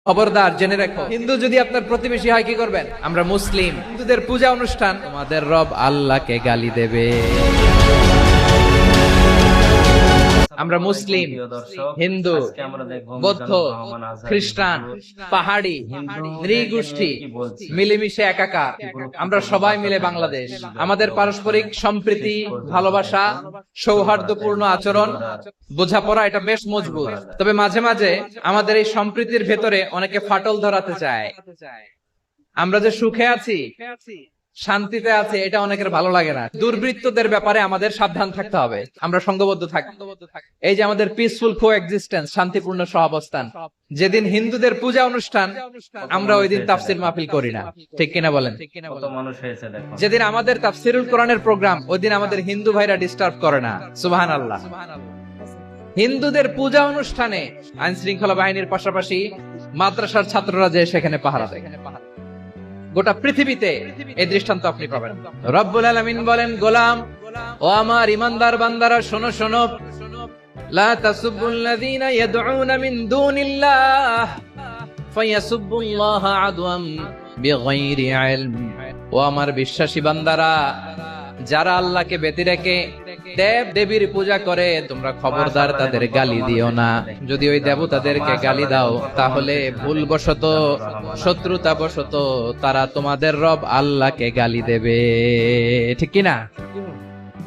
খবরদার জেনে রাখো, হিন্দু যদি আপনার প্রতিবেশী হয় কি করবেন? আমরা মুসলিম, হিন্দুদের পূজা অনুষ্ঠান, তোমাদের রব আল্লাহকে গালি দেবে। আমরা মুসলিম, হিন্দু, বৌদ্ধ, খ্রিস্টান, পাহাড়ি, নৃগোষ্ঠী মিলেমিশে একাকার, আমরা সবাই মিলে বাংলাদেশ। আমাদের পারস্পরিক সম্প্রীতি, ভালোবাসা, সৌহার্দ্যপূর্ণ আচরণ, বোঝাপড়া এটা বেশ মজবুত। তবে মাঝে মাঝে আমাদের এই সম্প্রীতির ভেতরে অনেকে ফাটল ধরাতে চায়। আমরা যে সুখে আছি, শান্তিতে আছে, এটা অনেকের ভালো লাগে না। দুর্বৃত্তদের ব্যাপারে আমাদের সাবধান থাকতে হবে, আমরা সংঘবদ্ধ থাকতে। এই যে আমাদের পিসফুল কোএক্সিস্টেন্স, শান্তিপূর্ণ সহাবস্থান, যেদিন হিন্দুদের পূজা অনুষ্ঠান আমরা ওই দিন তাফসির মাহফিল করি না, ঠিক কিনা বলেন? যেদিন আমাদের তাফসিরুল কোরআনের প্রোগ্রাম, ওই দিন আমাদের হিন্দু ভাইরা ডিস্টার্ব করে না। সুবহানাল্লাহ। হিন্দুদের পূজা অনুষ্ঠানে আইন শৃঙ্খলা বাহিনীর পাশাপাশি মাদ্রাসার ছাত্ররা যে সেখানে পাহারা দেয়। গোটা পৃথিবীতে এই দৃষ্টান্ত আপনি পাবেন। রব্বুল আলামিন বলেন, গোলাম ও আমার ইমানদার বান্দারা, শোনো শোনো, লা তাসুবুল্লাযীনা ইয়াদউনা মিন দুনিল্লাহ ফায়াসুবুল্লাহা আদওয়াম বিগাইরি ইলম। ও আমার বিশ্বাসী বান্দারা, যারা আল্লাহকে ব্যতি রেখে দেব দেবীর পূজা করে, তোমরা খবরদার তাদের গালি দিও না। যদি ওই দেবতাদেরকে গালি দাও, তাহলে ভুলবশত, শত্রুতাবশত তারা তোমাদের রব আল্লাহকে গালি দেবে, ঠিক কিনা?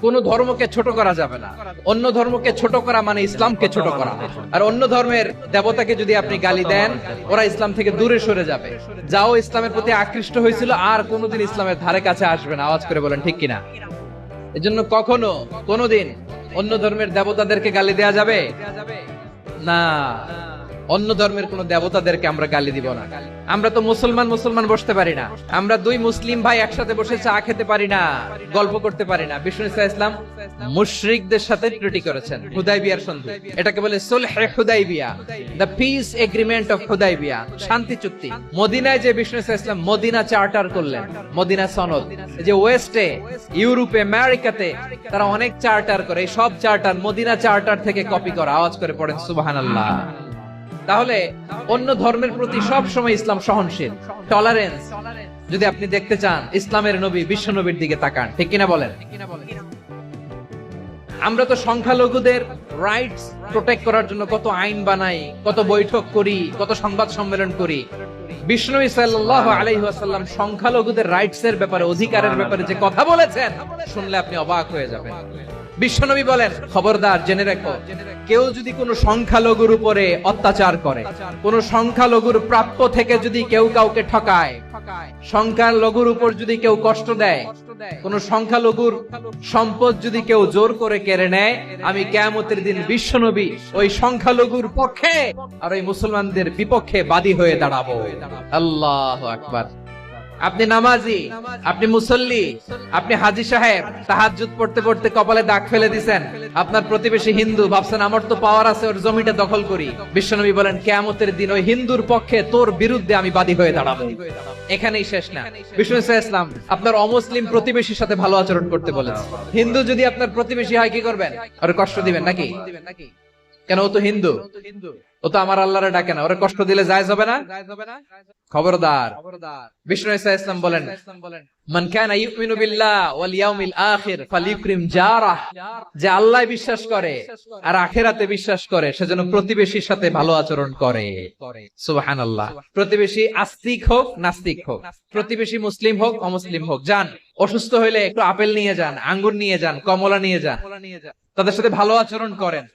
কোন ধর্মকে ছোট করা যাবে না। অন্য ধর্মকে ছোট করা মানে ইসলামকে ছোট করা। আর অন্য ধর্মের দেবতাকে যদি আপনি গালি দেন, ওরা ইসলাম থেকে দূরে সরে যাবে। যাও ইসলামের প্রতি আকৃষ্ট হয়েছিল, আর কোনোদিন ইসলামের ধারে কাছে আসবে না। আওয়াজ করে বলেন ঠিক কিনা? এজন্য কখনো কোনোদিন অন্য ধর্মের দেবতাদেরকে গালি দেয়া যাবে না। অন্য ধর্মের কোন দেবতাদেরকে আমরা গালি দিব না। আমরা তো মুসলমান বসতে পারি না। আমরা দুই মুসলিম ভাই একসাথে বসে চা খেতে পারি না, গল্প করতে পারি না। বিষ্ণু ইসলাম মুশরিকদের সাথে ট্রিটি করেছেন, হুদাইবিয়ার সন্ধি। এটাকে বলে সুলহে Hudaibiya, the peace agreement of Hudaibiya, শান্তি চুক্তি। মদিনায় যে বিষ্ণু ইসলাম মদিনা চার্টার করলেন, মদিনা সনদ, যে ওয়েস্টে, ইউরোপে, আমেরিকাতে তারা অনেক চার্টার করে, এই সব চার্টার মদিনা চার্টার থেকে কপি করা। আওয়াজ করে পড়েন সুবহানাল্লাহ। তাহলে অন্য ধর্মের প্রতি সব সময় ইসলাম সহনশীল, টলারেন্স। যদি আপনি দেখতে চান ইসলামের নবী, বিশ্ব নবীর দিকে তাকান, ঠিক কিনা বলেন? আমরা তো সংখ্যালঘুদের রাইটস প্রোটেক্ট করার জন্য কত আইন বানাই, কত বৈঠক করি, কত সংবাদ সম্মেলন করি। বিষ্ণু সাল্লাল্লাহু আলাইহি ওয়াসাল্লাম সংখ্যালঘুদের রাইটস এর ব্যাপারে, অধিকারের ব্যাপারে যে কথা বলেছেন, শুনলে আপনি অবাক হয়ে যাবেন। বিশ্বনবী বলেন, খবরদার জেনে রাখো, কেউ যদি কোনো সংখ্যালঘুর উপরে অত্যাচার করে, কোন সংখ্যালঘুর প্রাপ্য থেকে যদি কেউ কাউকে ঠকায়, সংখ্যালঘুর উপর যদি কেউ কষ্ট দেয়, কোন সংখ্যালঘুর সম্পদ যদি কেউ জোর করে কেড়ে নেয়, আমি কিয়ামতের দিন বিশ্বনবী ওই সংখ্যালঘুর পক্ষে আর ওই মুসলমানদের বিপক্ষে বাদী হয়ে দাঁড়াবো। আল্লাহু আকবার। আপনি নামাজি, আপনি মুসল্লি, আপনি হাজী সাহেব, তাহাজ্জুদ পড়তে পড়তে কপালে দাগ ফেলে দিবেন, আপনার প্রতিবেশী হিন্দু, ভাবছেন আমার তো পাওয়ার আছে, ওর জমিটা দখল করি। বিশ্বনবী বলেন, কিয়ামতের দিন ওই হিন্দুর পক্ষে তোর বিরুদ্ধে আমি বাদী হয়ে দাঁড়াবো। এখানেই শেষ না। বিষ্ণু ইসলাম আপনার অমুসলিম প্রতিবেশীর সাথে ভালো আচরণ করতে বলেছে। হিন্দু যদি আপনার প্রতিবেশী হয় কি করবেন? ওর কষ্ট দিবেন নাকি? কেন? ও তো হিন্দু, ও তো আমার আল্লাহরে ডাকে না, ওরে কষ্ট দিলে জায়েজ হবে না? খবরদার। বিষ্ণু ইসলাম বলেন, মান কানা ইউমিনু বিল্লাহ ওয়াল ইয়াউমিল আখির ফালিউকরিম জারাহ। যে আল্লাহ বিশ্বাস করে আর আখিরাতে বিশ্বাস করে, সেজন্য প্রতিবেশীর সাথে ভালো আচরণ করে। সুবহানাল্লাহ। প্রতিবেশী আস্তিক হোক নাস্তিক হোক, প্রতিবেশী মুসলিম হোক অমুসলিম হোক, যান অসুস্থ হইলে একটু আপেল নিয়ে যান, আঙ্গুর নিয়ে যান, কমলা নিয়ে যান, তাদের সাথে ভালো আচরণ করেন।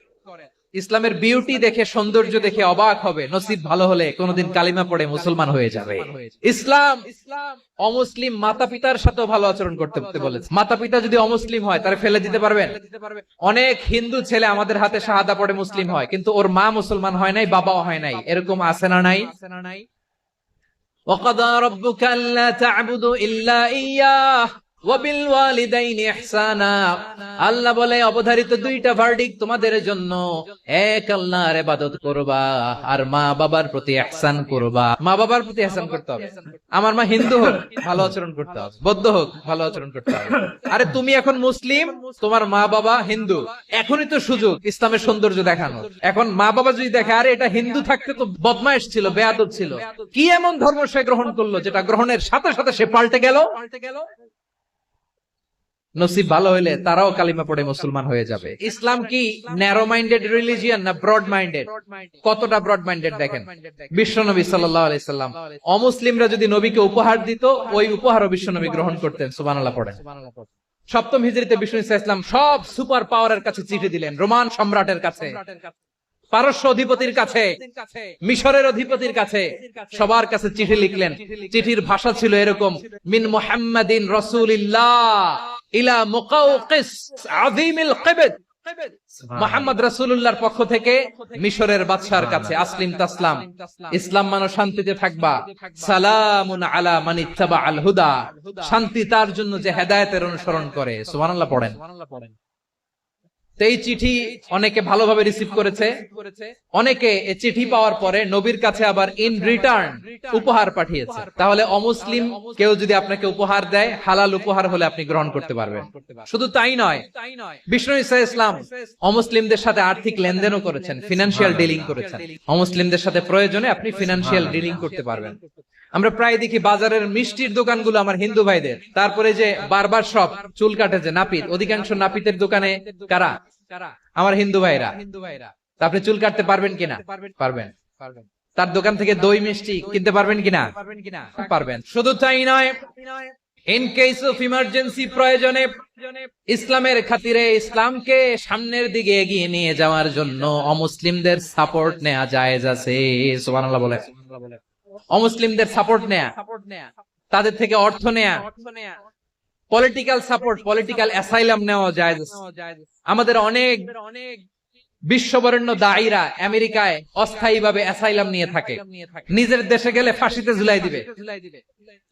ইসলামের বিউটি দেখে, সৌন্দর্য দেখে অবাক হবে। নসিব ভালো হলে কোনোদিন কালিমা পড়ে মুসলমান হয়ে যাবে। ইসলাম অমুসলিম মাতা পিতার সাথে ভালো আচরণ করতে বলেছে। মাতা পিতা যদি অমুসলিম হয়, তারা ফেলে দিতে পারবেন? অনেক হিন্দু ছেলে আমাদের হাতে শাহাদা পড়ে মুসলিম হয়, কিন্তু ওর মা মুসলমান হয় নাই, বাবাও হয় নাই। এরকম আছে না নাই? ওয়াকাদা রাব্বুকা আল্লা তা'বুদু ইল্লা ইয়্যাহ ওয়াবিল ওয়ালিদাইনি ইহসানা, আল্লাহ বলে অবধারিত দুইটা ভার্ডিক্ট তোমাদের জন্য, এক আল্লাহর ইবাদত করবা আর মা বাবার প্রতি ইহসান করবা। মা বাবার প্রতি ইহসান করতে হবে। আমার মা হিন্দু হোক ভালো আচরণ করতে হবে, বৌদ্ধ হোক ভালো আচরণ করতে হবে। আরে তুমি এখন মুসলিম, তোমার মা বাবা হিন্দু, এখনই তো সুযোগ ইসলামের সৌন্দর্য দেখানোর। এখন মা বাবা যদি দেখে আরে এটা হিন্দু থাকতে তো বদমাইশ ছিল, বেয়াদব ছিল, কি এমন ধর্ম সে গ্রহণ করলো যেটা গ্রহণের সাথে সাথে সে পাল্টে গেল, নসিব ভালো হইলে তারাও কালিমা পড়ে মুসলমান হয়ে যাবে। ইসলাম কি ন্যারো মাইন্ডেড রিলিজিয়ান না ব্রড মাইন্ডেড? কতটা ব্রড মাইন্ডেড দেখেন। বিশ্বনবী সাল্লাল্লাহু আলাইহি সাল্লাম অমুসলিমরা যদি নবীকে উপহার দিত, ওই উপহারও বিশ্বনবী গ্রহণ করতেন। সুবহানাল্লাহ পড়েন। সপ্তম হিজরিতে বিষ্ণু ইসলাম সব সুপার পাওয়ারের কাছে চিঠি দিলেন, রোমান সম্রাটের কাছে, পারস্য অধিপতির কাছে, মিশরের অধিপতির কাছে, সবার কাছে চিঠি লিখলেন। চিঠির ভাষা ছিল এরকম, মিন মুহাম্মাদিন রাসূলিল্লাহ ইলা মুকাওকিস আযীমিল কিবত, মুহাম্মদ রাসূলুল্লাহর পক্ষ থেকে মিশরের বাদশার কাছে, আসলিম তাসলাম, ইসলাম মানো শান্তিতে থাকবা, সালামুন আলা মান ইত্তাবাআল হুদা, শান্তি তার জন্য যে হেদায়েতের অনুসরণ করে। সুবহানাল্লাহ পড়েন। এই চিঠি অনেকে ভালোভাবে রিসিভ করেছে, অনেকে এই চিঠি পাওয়ার পরে নবীর কাছে আবার ইন রিটার্ন উপহার পাঠিয়েছে। তাহলে অমুসলিম কেউ যদি আপনাকে উপহার দেয়, হালাল উপহার হলে আপনি গ্রহণ করতে পারবেন। শুধু তাই নয়, বিষ্ণু ঈসা ইসলাম অমুসলিমদের সাথে আর্থিক লেনদেনও করেছেন, ফিনান্সিয়াল ডিলিং করেছেন। অমুসলিমদের সাথে প্রয়োজনে আপনি ফিনান্সিয়াল ডিলিং করতে পারবেন। আমরা প্রায় দেখি বাজারের মিষ্টির দোকানগুলো আমার হিন্দু ভাইদের, তারপরে যে বারবার শপ, চুল কাটে যে নাপিত, অধিকাংশ নাপিতের দোকানে কারা? আমার হিন্দু ভাইরা। আপনি চুল কাটতে পারবেন কিনা? পারবেন। তার দোকান থেকে দই মিষ্টি কিনতে পারবেন কিনা? পারবেন। শুধু তাই নয়, ইন কেস অফ ইমার্জেন্সি, প্রয়োজনে ইসলামের খাতিরে, ইসলামকে সামনের দিকে এগিয়ে নিয়ে যাওয়ার জন্য অমুসলিমদের সাপোর্ট নেওয়া জায়েজ আছে। সুবহানাল্লাহ বলে। অমুসলিমদের সাপোর্ট নেয়া, তাদের থেকে অর্থ নেয়া, পলিটিক্যাল সাপোর্ট, পলিটিক্যাল অ্যাসাইলাম নেওয়া যায়। আমাদের অনেক বিশ্ববরেণ্য দায়ীরা আমেরিকায় অস্থায়ীভাবে অ্যাসাইলাম নিয়ে থাকে, নিজের দেশে গেলে ফাঁসিতে ঝুলাই দিবে।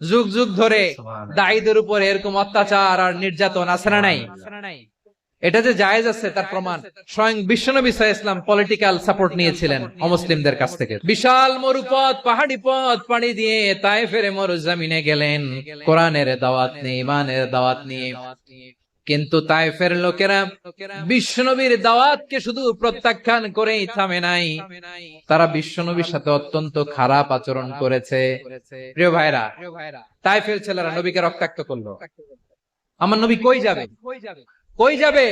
যুগ যুগ ধরে দায়ীদের উপর এরকম অত্যাচার আর নির্যাতন আছে না নাই? এটা যে জায়েজ আছে তার প্রমাণ স্বয়ং বিশ্বনবী সাল্লাল্লাহু আলাইহি ওয়াসাল্লাম পলিটিক্যাল সাপোর্ট নিয়েছিলেন অমুসলিমদের কাছ থেকে। বিশাল মরুপথ, পাহাড়ি পথ পাড়ি দিয়ে তায়েফের মরুজমিনে গেলেন কোরআনের দাওয়াত নিয়ে, ঈমানের দাওয়াত নিয়ে। কিন্তু তায়েফের লোকেরা বিশ্বনবীর দাওয়াতকে শুধু প্রত্যাখ্যান করেই থামে নাই, তারা বিশ্বনবীর সাথে অত্যন্ত খারাপ আচরণ করেছে। প্রিয় ভাইরা, তায়েফের ছেলেরা নবীকে রক্তাক্ত করলো। আমার নবী কই যাবে? কই যাবে?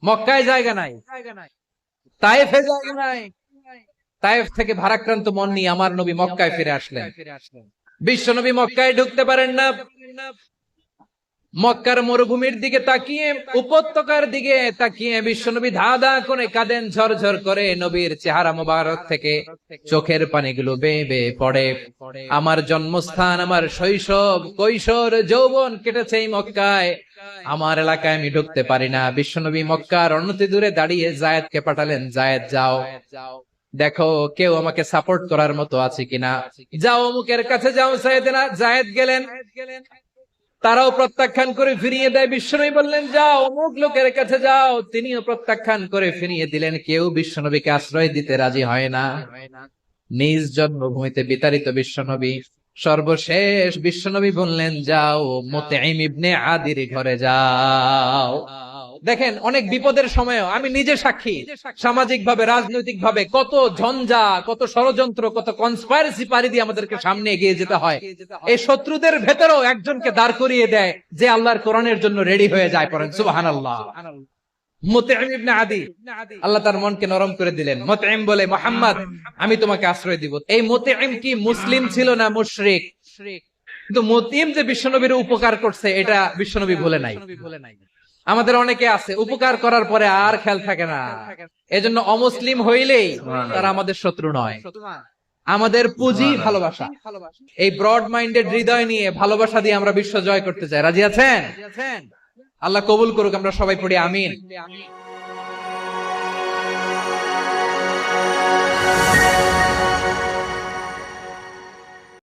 মক্কায় জায়গা নাই, তায়েফে জায়গা নাই। তায়েফ থেকে ভারাক্রান্ত মন নিয়ে আমার নবী মক্কায় ফিরে আসলেন। বিশ্ব নবী মক্কায় ঢুকতে পারেন না। মক্কার মরুভূমির দিকে তাকিয়ে, উপত্যকার দিকে তাকিয়ে বিশ্বনবী ধা ধা করে কাঁদেন, ঝরঝর করে। নবীর চেহারা মোবারক থেকে চোখের পানিগুলো বেয়ে বেয়ে পড়ে। আমার জন্মস্থান, আমার শৈশব, কৈশোর, যৌবন কেটেছে এই মক্কায়, আমার এলাকায় আমি ঢুকতে পারি না। বিশ্বনবী মক্কার অনতি দূরে দাঁড়িয়ে জায়েদকে পাঠালেন, জায়েদ যাও, দেখো কেউ আমাকে সাপোর্ট করার মতো আছে কিনা, যাও অমুকের কাছে যাও। জায়েদ গেলেন, তারাও প্রত্যাখ্যান করে ফিরিয়ে দেয়। বিশ্বনবী বললেন যাও অমুক লোকের কাছে যাও, তিনিও প্রত্যাখ্যান করে ফিরিয়ে দিলেন। কেউ বিশ্বনবীকে আশ্রয় দিতে রাজি হয় না। নিজ জন্মভূমিতে বিতাড়িত বিশ্বনবী, সর্বশেষ বিশ্বনবী বললেন যাও মুতঈম ইবনে আদির ঘরে যাও। দেখেন, অনেক বিপদের সময়ও আমি নিজে সাক্ষী, সামাজিক ভাবে, রাজনৈতিক ভাবে কত ঝঞ্ঝা, কত ষড়যন্ত্র, কত কনস্পাইরেসি পাড়ি দিয়ে আমাদেরকে সামনে এগিয়ে যেতে হয়। এই শত্রুদের ভেতরেও একজনকে দাঁড় করিয়ে দেয় যে আল্লাহর কোরআনের জন্য রেডি হয়ে যায়। পড়েন সুবহানাল্লাহ। মুতঈম ইবনে আদি, আল্লাহ তার মনকে নরম করে দিলেন। মুতঈম বলে, মুহাম্মদ আমি তোমাকে আশ্রয় দিব। এই মুতঈম কি মুসলিম ছিল না মুশরিক? কিন্তু মুতঈম যে বিশ্বনবীর উপকার করছে এটা বিশ্বনবী ভুলে নাই। আমাদের অনেকে আছে উপকার করার পরে আর খেয়াল থাকে না। এজন্য অমুসলিম হইলেই তারা আমাদের শত্রু নয়, আমাদের পুঁজি ভালোবাসা। এই ব্রড মাইন্ডেড হৃদয় নিয়ে, ভালোবাসা দিয়ে আমরা বিশ্ব জয় করতে চাই। রাজি আছেন? আল্লাহ কবুল করুক। আমরা সবাই পড়ি আমিন।